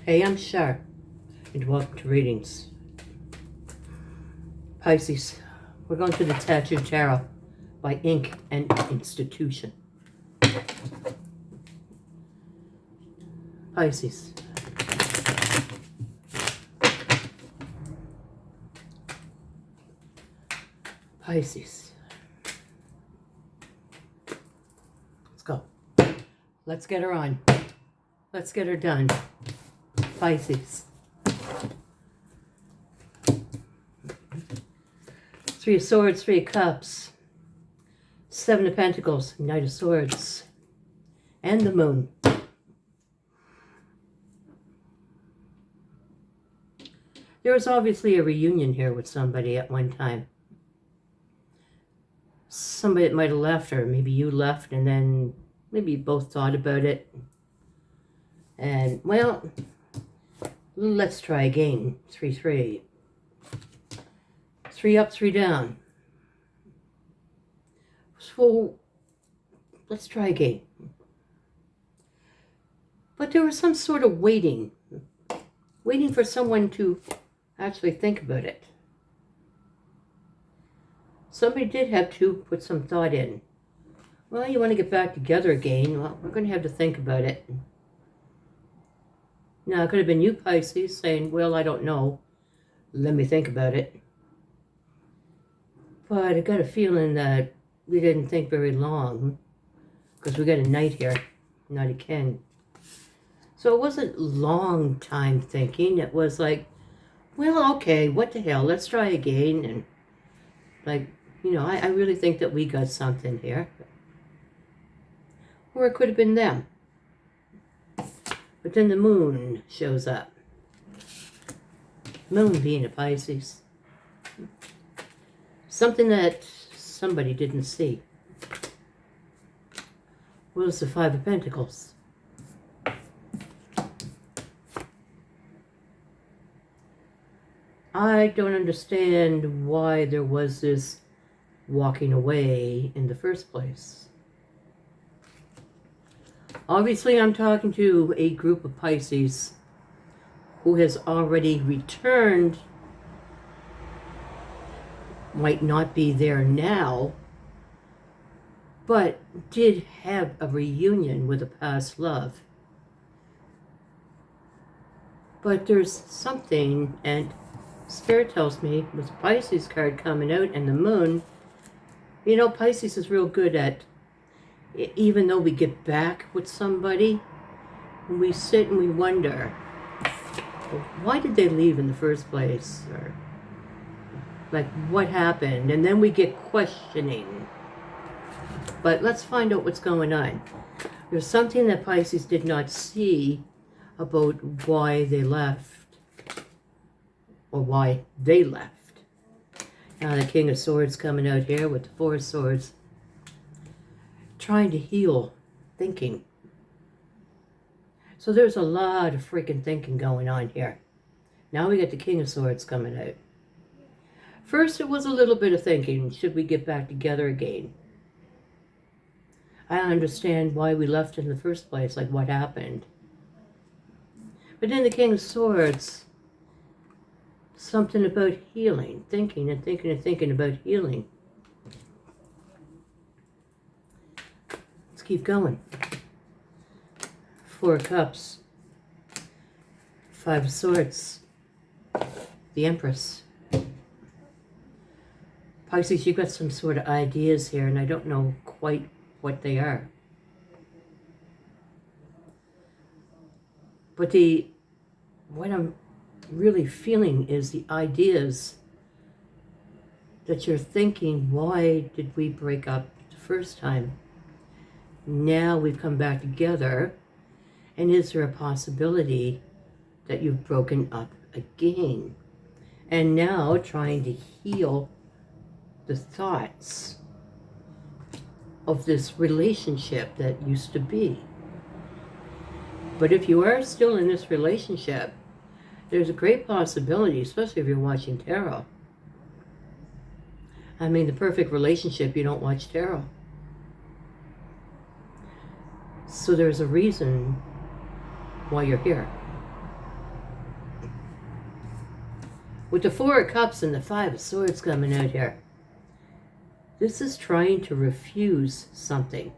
Hey, I'm Starr, and welcome to Readings. Pisces, we're going to the Tattoo Tarot by Ink and Institution. Pisces. Pisces. Let's go. Let's get her on. Let's get her done. Pisces. Three of Swords, Three of Cups, Seven of Pentacles, Knight of Swords, and the Moon. There was obviously a reunion here with somebody at one time. Somebody that might have left, or maybe you left, and then maybe you both thought about it. And, well, let's try again. 3-3. 3 up, 3 down. So, let's try again. But there was some sort of waiting for someone to actually think about it. Somebody did have to put some thought in. Well, you want to get back together again. Well, we're going to have to think about it. Now, it could have been you, Pisces, saying, well, I don't know. Let me think about it. But I got a feeling that we didn't think very long, because we got a Knight here, not a King. So it wasn't long time thinking. It was like, well, okay, what the hell, let's try again. And like, you know, I really think that we got something here. Or it could have been them. But then the Moon shows up. Moon being a Pisces. Something that somebody didn't see. What was the Five of Pentacles? I don't understand why there was this walking away in the first place. Obviously, I'm talking to a group of Pisces who has already returned. Might not be there now, but did have a reunion with a past love. But there's something, and Spirit tells me, with the Pisces card coming out and the Moon, you know, Pisces is real good at, even though we get back with somebody, we sit and we wonder, why did they leave in the first place? Or, like, what happened? And then we get questioning. But let's find out what's going on. There's something that Pisces did not see about why they left. Or why they left. Now the King of Swords coming out here with the Four of Swords. Trying to heal thinking. So there's a lot of freaking thinking going on here. Now we got the King of Swords coming out. First, it was a little bit of thinking, should we get back together again? I understand why we left in the first place, like what happened. But then the King of Swords, something about healing, thinking and thinking and thinking about healing. Let's keep going. Four of Cups, Five of Swords, the Empress. Pisces, you've got some sort of ideas here, and I don't know quite what they are. But what I'm really feeling is the ideas that you're thinking, why did we break up the first time? Now we've come back together, and is there a possibility that you've broken up again? And now trying to heal the thoughts of this relationship that used to be. But if you are still in this relationship, there's a great possibility, especially if you're watching tarot. I mean, the perfect relationship, you don't watch tarot. So there's a reason why you're here. With the Four of Cups and the Five of Swords coming out here, this is trying to refuse something.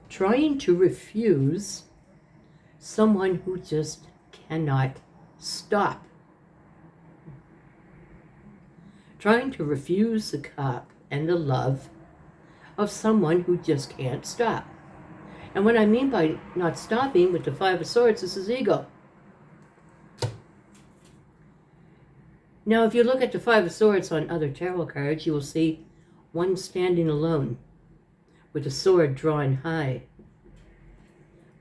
Trying to refuse someone who just cannot stop. Trying to refuse the cup and the love of someone who just can't stop. And what I mean by not stopping with the Five of Swords, this is ego. Now, if you look at the Five of Swords on other tarot cards, you will see one standing alone with a sword drawn high,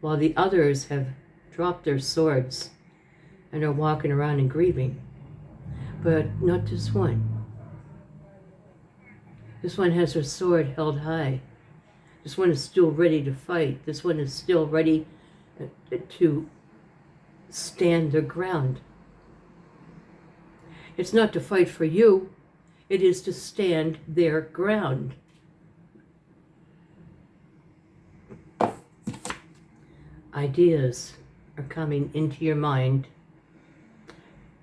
while the others have dropped their swords and are walking around and grieving. But not this one. This one has her sword held high. This one is still ready to fight. This one is still ready to stand their ground. It's not to fight for you. It is to stand their ground. Ideas are coming into your mind,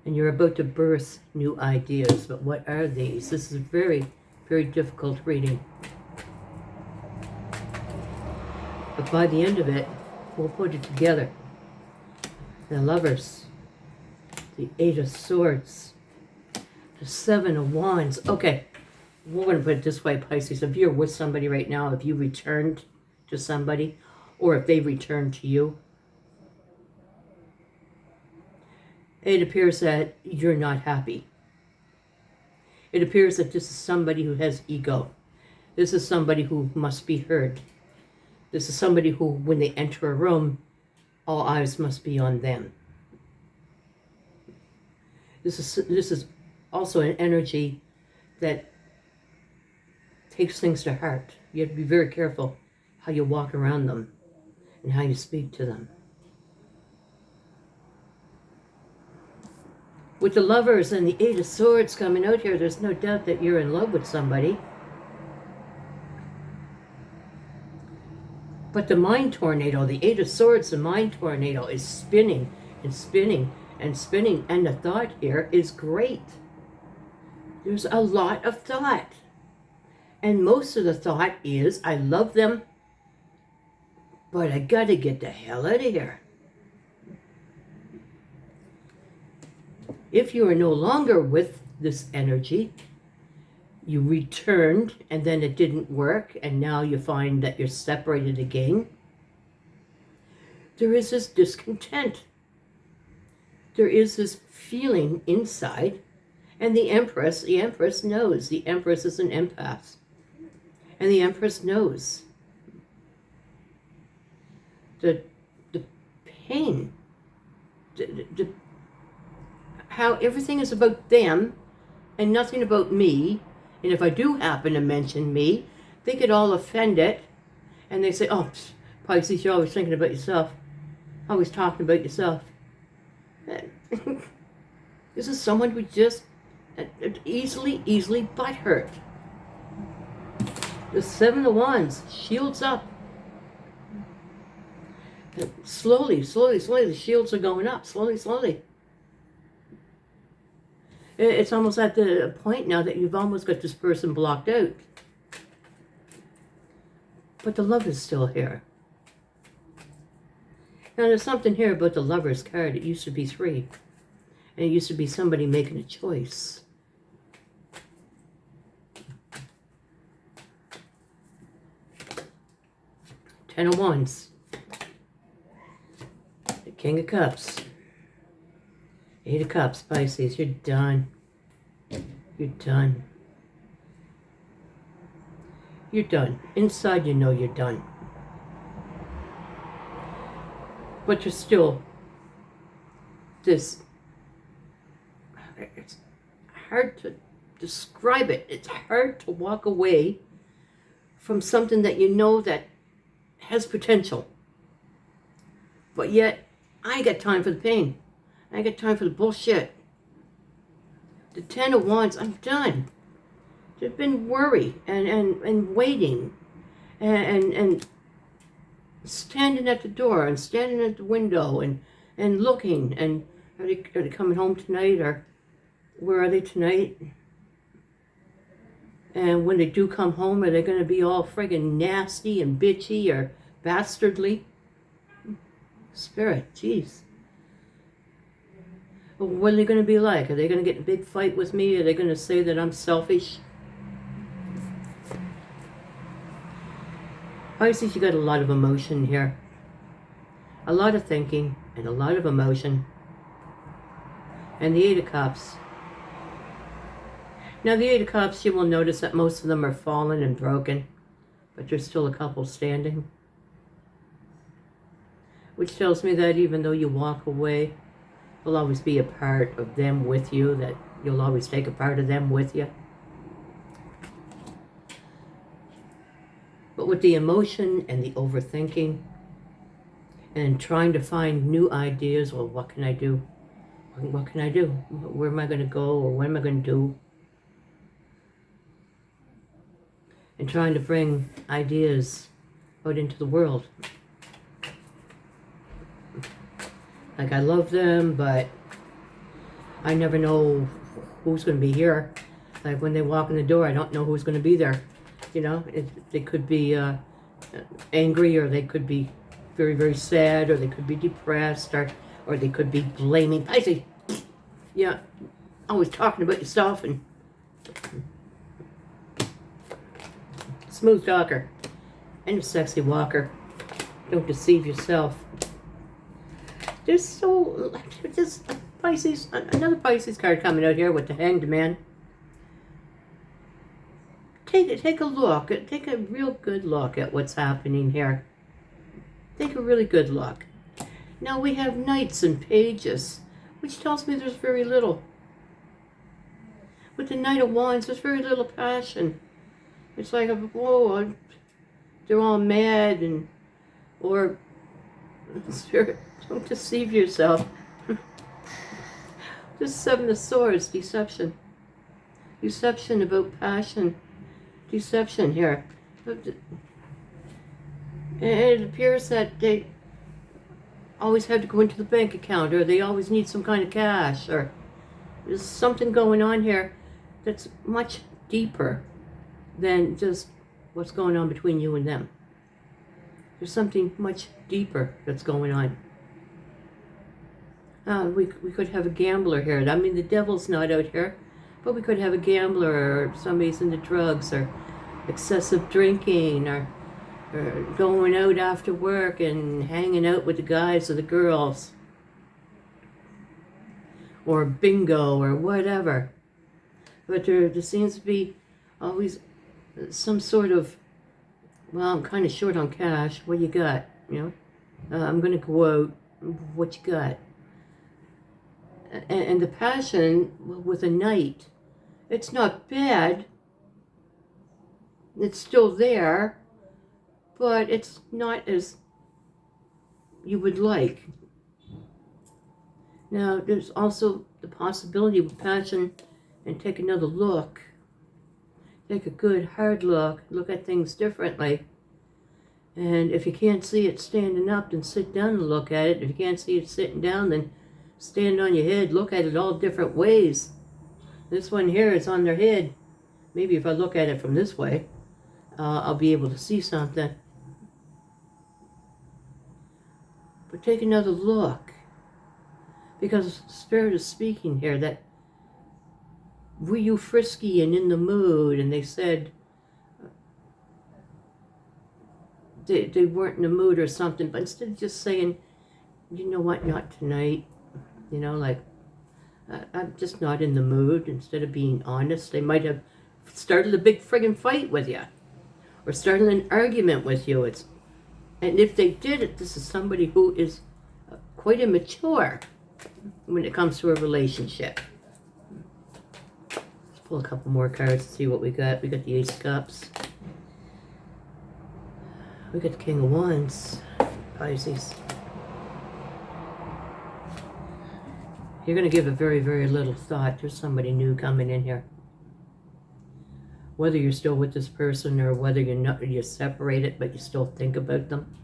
and you're about to birth new ideas. But what are these? This is very, very difficult reading. But by the end of it, we'll put it together. The Lovers, the Eight of Swords, the Seven of Wands. Okay, we're going to put it this way, Pisces. If you're with somebody right now, if you returned to somebody, or if they returned to you, it appears that you're not happy. It appears that this is somebody who has ego. This is somebody who must be heard. This is somebody who, when they enter a room, all eyes must be on them. This is also an energy that takes things to heart. You have to be very careful how you walk around them and how you speak to them. With the Lovers and the Eight of Swords coming out here, there's no doubt that you're in love with somebody. But the mind tornado, the Eight of Swords, the mind tornado is spinning and spinning and spinning. And the thought here is great. There's a lot of thought. And most of the thought is, I love them, but I gotta get the hell out of here. If you are no longer with this energy, you returned and then it didn't work, and now you find that you're separated again, there is this discontent. There is this feeling inside, and the Empress knows. The Empress is an empath, and the Empress knows the pain, how everything is about them and nothing about me. And if I do happen to mention me, they get all offended, and they say, oh, Pisces, you're always thinking about yourself, always talking about yourself. This is someone who just easily butthurt. The Seven of Wands, shields up. And slowly, the shields are going up, slowly. It's almost at the point now that you've almost got this person blocked out. But the love is still here. Now there's something here about the Lovers card. It used to be 3. And it used to be somebody making a choice. Ten of Wands. The King of Cups. Eight of Cups, Pisces, you're done. You're done. You're done. Inside you know you're done. But you're still this, it's hard to describe it. It's hard to walk away from something that you know that has potential. But yet, I ain't got time for the pain. I ain't got time for the bullshit. The Ten of Wands, I'm done. There's been worry and waiting and standing at the door and standing at the window and looking and are they coming home tonight, or Where are they tonight? And when they do come home, are they going to be all friggin' nasty and bitchy or bastardly? Spirit, jeez. What are they going to be like? Are they going to get in a big fight with me? Are they going to say that I'm selfish? Pisces, you got a lot of emotion here. A lot of thinking and a lot of emotion. And the Eight of Cups. Now the Eight of Cups, you will notice that most of them are fallen and broken, but there's still a couple standing. Which tells me that even though you walk away, there'll always be a part of them with you, that you'll always take a part of them with you. But with the emotion and the overthinking and trying to find new ideas, well, what can I do? What can I do? Where am I going to go, or what am I going to do? And trying to bring ideas out into the world. Like, I love them, but I never know who's going to be here. Like, when they walk in the door, I don't know who's going to be there. You know, they could be angry, or they could be very, very sad, or they could be depressed, or they could be blaming. I say, yeah, always talking about yourself, and smooth talker and a sexy walker. Don't deceive yourself. There's Pisces, another Pisces card coming out here with the Hanged Man. Take a look. Take a real good look at what's happening here. Take a really good look. Now we have Knights and Pages, which tells me there's very little. With the Knight of Wands, there's very little passion. It's like, whoa, they're all mad, or Spirit, don't deceive yourself. This Seven of Swords, deception. Deception about passion. Deception here. And it appears that they always have to go into the bank account, or they always need some kind of cash, or there's something going on here that's much deeper than just what's going on between you and them. There's something much deeper that's going on. We could have a gambler here. I mean, the devil's not out here, but we could have a gambler, or somebody's into drugs, or excessive drinking, or going out after work and hanging out with the guys or the girls, or bingo, or whatever. But there seems to be always some sort of, well, I'm kind of short on cash. What you got? You know, I'm going to go out. What you got? And the passion with a Knight, it's not bad. It's still there, but it's not as you would like. Now, there's also the possibility with passion, and take another look. Take a good, hard look. Look at things differently. And if you can't see it standing up, then sit down and look at it. If you can't see it sitting down, then stand on your head. Look at it all different ways. This one here is on their head. Maybe if I look at it from this way, I'll be able to see something. But take another look. Because Spirit is speaking here that, were you frisky and in the mood? And they said they weren't in the mood or something. But instead of just saying, you know what, not tonight. You know, like, I'm just not in the mood. Instead of being honest, they might have started a big friggin' fight with you. Or started an argument with you. And if they did it, this is somebody who is quite immature when it comes to a relationship. Let's pull a couple more cards and see what we got. We got the Ace of Cups. We got the King of Wands, Pisces. You're going to give it very, very little thought. There's somebody new coming in here. Whether you're still with this person, or whether you're separated but you still think about them.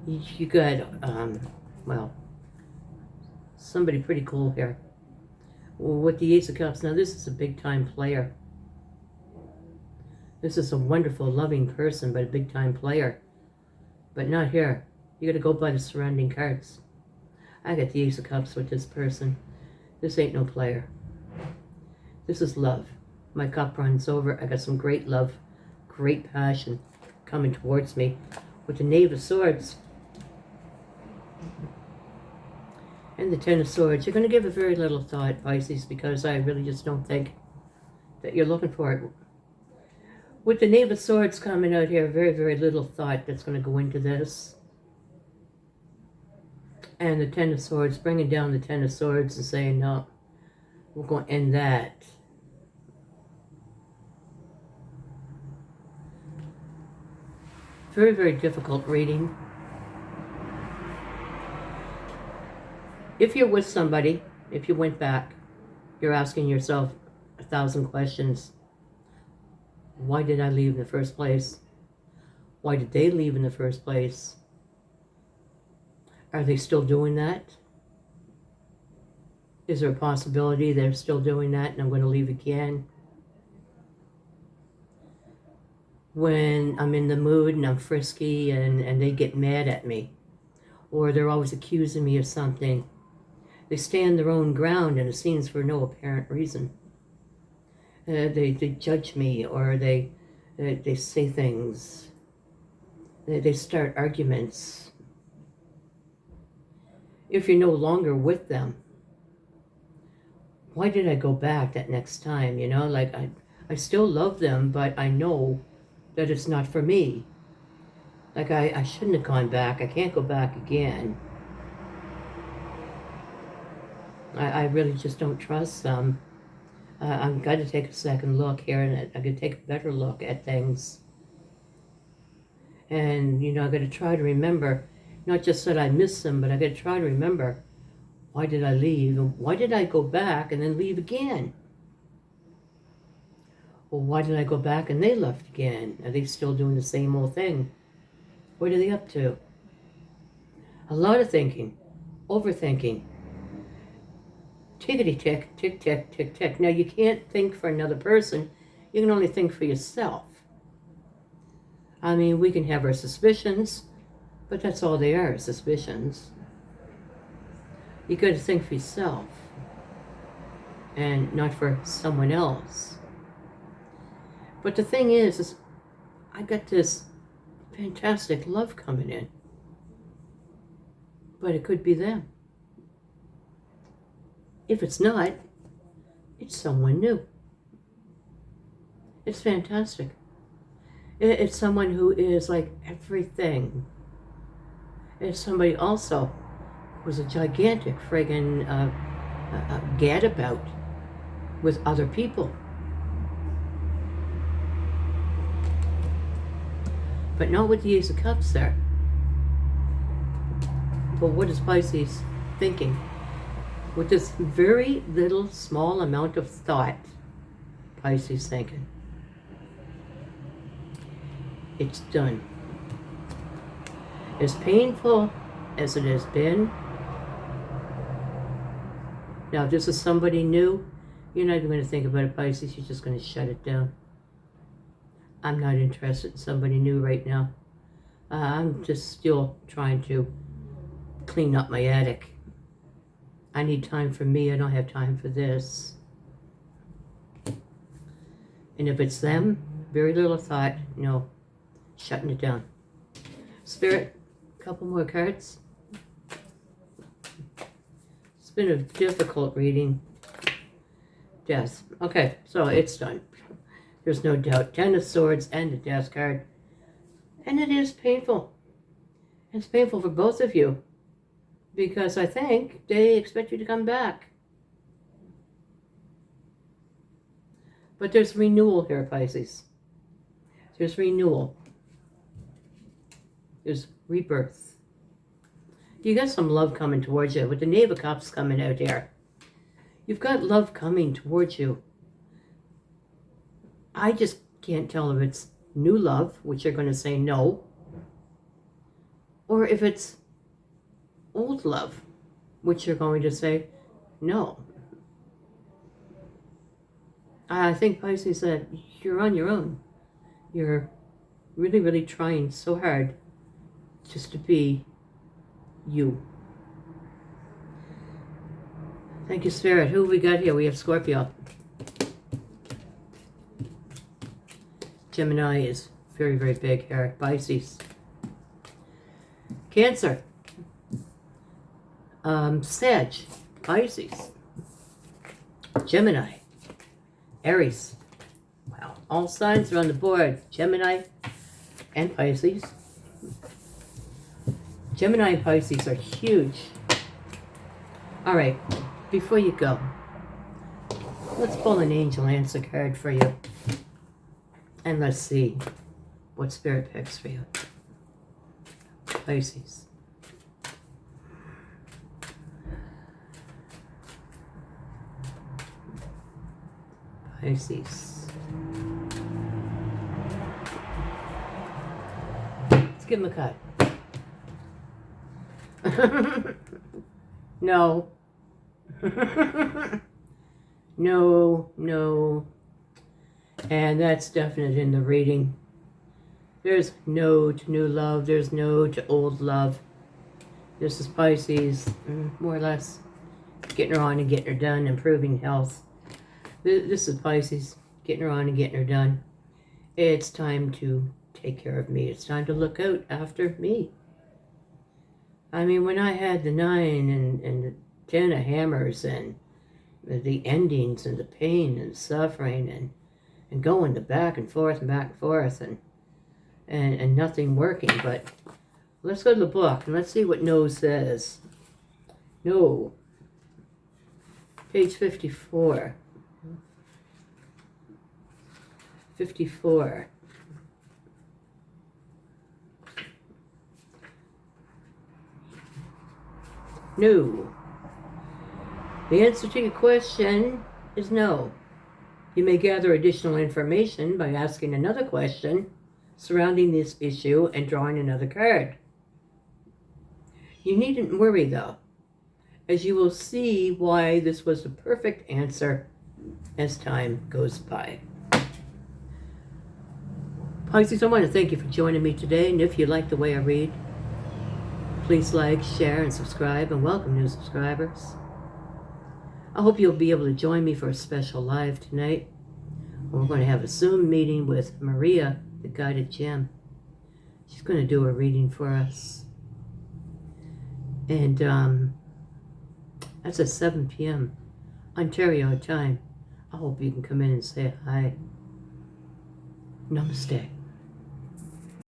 You got, well, somebody pretty cool here. With the Ace of Cups, now this is a big-time player. This is a wonderful, loving person, but a big-time player. But not here. You gotta go by the surrounding cards. I got the Ace of Cups with this person. This ain't no player. This is love. My cup runs over. I got some great love, great passion coming towards me. With the Knave of Swords and the Ten of Swords, you're going to give it very little thought, Pisces, because I really just don't think that you're looking for it. With the Knave of Swords coming out here, very, very little thought that's going to go into this. And the Ten of Swords, bringing down the Ten of Swords and saying, no, we're going to end that. Very, very difficult reading. If you're with somebody, if you went back, you're asking yourself 1,000 questions. Why did I leave in the first place? Why did they leave in the first place? Are they still doing that? Is there a possibility they're still doing that and I'm going to leave again? When I'm in the mood and I'm frisky and they get mad at me, or they're always accusing me of something, they stand their own ground and it seems for no apparent reason. They judge me, or they say things. They start arguments. If you're no longer with them, why did I go back that next time? You know, like I still love them, but I know that it's not for me. Like I shouldn't have gone back. I can't go back again. I really just don't trust them. I've got to take a second look here, and I could take a better look at things. And, you know, I've got to try to remember, not just that I miss them, but I've got to try to remember, why did I leave? And why did I go back and then leave again? Well, why did I go back and they left again? Are they still doing the same old thing? What are they up to? A lot of thinking, overthinking. Tickety-tick, tick-tick, tick-tick. Now, you can't think for another person. You can only think for yourself. I mean, we can have our suspicions, but that's all they are, suspicions. You got to think for yourself and not for someone else. But the thing is I got this fantastic love coming in. But it could be them. If it's not, it's someone new. It's fantastic. It's someone who is like everything. It's somebody also who's a gigantic friggin' gadabout with other people. But not with the Ace of Cups there. But what is Pisces thinking? With this very little, small amount of thought, Pisces thinking, it's done. As painful as it has been, now if this is somebody new, you're not even going to think about it, Pisces. You're just going to shut it down. I'm not interested in somebody new right now. I'm just still trying to clean up my attic. I need time for me. I don't have time for this. And if it's them, very little thought, no, shutting it down. Spirit, a couple more cards. It's been a difficult reading. Death. Okay, so it's done. There's no doubt. Ten of Swords and the Death card. And it is painful. It's painful for both of you. Because I think they expect you to come back. But there's renewal here, Pisces. There's renewal. There's rebirth. You got some love coming towards you. With the Knave of Cups coming out here. You've got love coming towards you. I just can't tell if it's new love, which you're going to say no, or if it's old love, which you're going to say no. I think Pisces that you're on your own. You're really, really trying so hard just to be you. Thank you, Spirit. Who have we got here? We have Scorpio. Gemini is very, very big here. Pisces. Cancer. Sag. Pisces. Gemini. Aries. Wow. All signs are on the board. Gemini and Pisces. Gemini and Pisces are huge. All right. Before you go, let's pull an angel answer card for you. And let's see what Spirit picks for you. Pisces. Pisces. Let's give him a cut. No. No, no. And that's definite in the reading. There's no to new love. There's no to old love. This is Pisces, more or less, getting her on and getting her done, improving health. This is Pisces, getting her on and getting her done. It's time to take care of me. It's time to look out after me. I mean, when I had the 9 and the 10 of hammers and the endings and the pain and suffering and going to back and forth and nothing working, but let's go to the book and let's see what No says. No. Page 54. 54. No. The answer to your question is no. You may gather additional information by asking another question surrounding this issue and drawing another card. You needn't worry though, as you will see why this was the perfect answer as time goes by. Pisces, I want to thank you for joining me today, and if you like the way I read, please like, share, and subscribe, and welcome new subscribers. I hope you'll be able to join me for a special live tonight. We're going to have a Zoom meeting with Maria, the guided gem. She's going to do a reading for us. And that's at 7 p.m. Ontario time. I hope you can come in and say hi. Namaste.